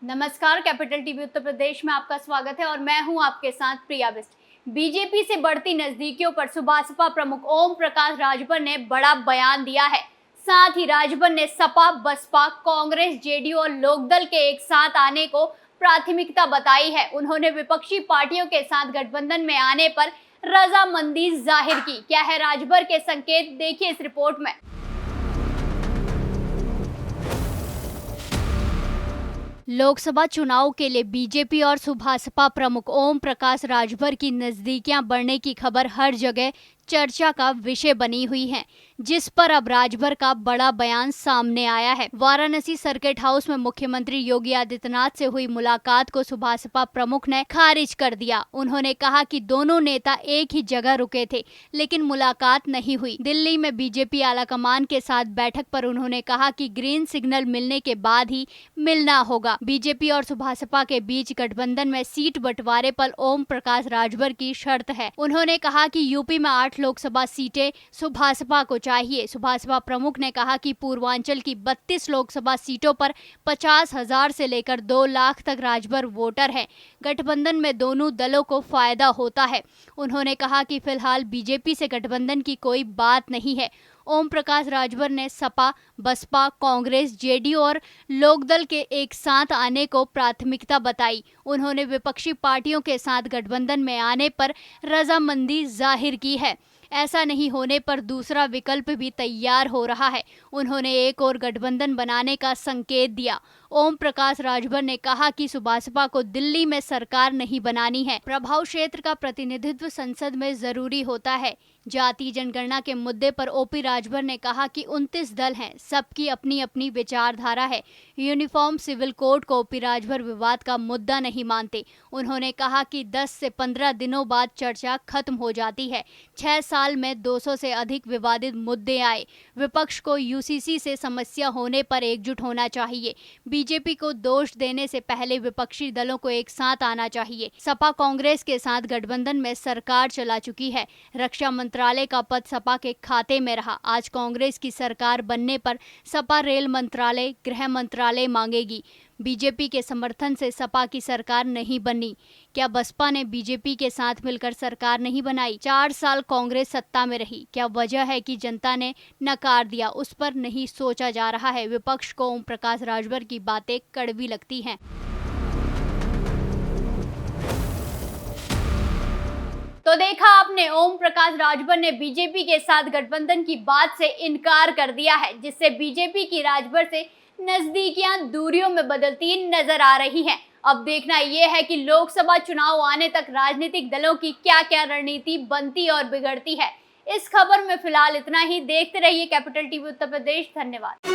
नमस्कार, capital TV Uttar Pradesh में आपका स्वागत है और मैं हूं आपके साथ प्रिया बिस्ट। बीजेपी से बढ़ती नजदीकियों पर सुभासपा प्रमुख ओम प्रकाश राजभर ने बड़ा बयान दिया है। साथ ही राजभर ने सपा, बसपा, कांग्रेस, जेडीयू और लोकदल के एक साथ आने को प्राथमिकता बताई है। उन्होंने विपक्षी पार्टियों के साथ गठबंधन में आने पर रजामंदी जाहिर की। क्या है राजभर के संकेत, देखिए इस रिपोर्ट में। लोकसभा चुनाव के लिए बीजेपी और सुभासपा प्रमुख ओम प्रकाश राजभर की नजदीकियां बढ़ने की खबर हर जगह चर्चा का विषय बनी हुई है, जिस पर अब राजभर का बड़ा बयान सामने आया है। वाराणसी सर्किट हाउस में मुख्यमंत्री योगी आदित्यनाथ से हुई मुलाकात को सुभासपा प्रमुख ने खारिज कर दिया। उन्होंने कहा कि दोनों नेता एक ही जगह रुके थे, लेकिन मुलाकात नहीं हुई। दिल्ली में बीजेपी आलाकमान के साथ बैठक पर उन्होंने कहा कि ग्रीन सिग्नल मिलने के बाद ही मिलना होगा। बीजेपी और सुभासपा के बीच गठबंधन में सीट बंटवारे पर ओम प्रकाश राजभर की शर्त है। उन्होंने कहा कि यूपी में 8 लोकसभा सीटें सुभासपा को चाहिए। सुभासपा प्रमुख ने कहा कि पूर्वांचल की 32 लोकसभा सीटों पर 50,000 से लेकर 2 लाख तक राजभर वोटर हैं। गठबंधन में दोनों दलों को फायदा होता है। उन्होंने कहा कि फिलहाल बीजेपी से गठबंधन की कोई बात नहीं है। ओम प्रकाश राजभर ने सपा, बसपा, कांग्रेस, जेडीयू और लोकदल के एक साथ आने को प्राथमिकता बताई। उन्होंने विपक्षी पार्टियों के साथ गठबंधन में आने पर रजामंदी जाहिर की है। ऐसा नहीं होने पर दूसरा विकल्प भी तैयार हो रहा है। उन्होंने एक और गठबंधन बनाने का संकेत दिया। ओम प्रकाश राजभर ने कहा कि सुभासपा को दिल्ली में सरकार नहीं बनानी है। प्रभाव क्षेत्र का प्रतिनिधित्व संसद में जरूरी होता है। जाति जनगणना के मुद्दे पर ओपी राजभर ने कहा कि 29 दल हैं, सबकी अपनी अपनी विचारधारा है। यूनिफॉर्म सिविल कोड को ओपी राजभर विवाद का मुद्दा नहीं मानते। उन्होंने कहा कि 10 से 15 दिनों बाद चर्चा खत्म हो जाती है। 6 साल में 200 से अधिक विवादित मुद्दे आए। विपक्ष को यूसीसी से समस्या होने पर एकजुट होना चाहिए। बीजेपी को दोष देने से पहले विपक्षी दलों को एक साथ आना चाहिए। सपा कांग्रेस के साथ गठबंधन में सरकार चला चुकी है। रक्षा मंत्रालय का पद सपा के खाते में रहा। आज कांग्रेस की सरकार बनने पर सपा रेल मंत्रालय, गृह मंत्रालय मांगेगी। बीजेपी के समर्थन से सपा की सरकार नहीं बनी। क्या बसपा ने बीजेपी के साथ मिलकर सरकार नहीं बनाई? 4 साल कांग्रेस सत्ता में रही। क्या वजह है कि जनता ने नकार दिया? उस पर नहीं सोचा जा रहा है। विपक्ष को ओम प्रकाश राजभर की बातें कड़वी लगती हैं। तो देखा आपने, ओम प्रकाश राजभर ने बीजेपी के साथ गठबंधन की बात से इनकार कर दिया है, जिससे बीजेपी की राजभर से नजदीकियां दूरियों में बदलती नजर आ रही हैं। अब देखना यह है कि लोकसभा चुनाव आने तक राजनीतिक दलों की क्या क्या रणनीति बनती और बिगड़ती है। इस खबर में फिलहाल इतना ही। देखते रहिए कैपिटल टीवी उत्तर प्रदेश। धन्यवाद।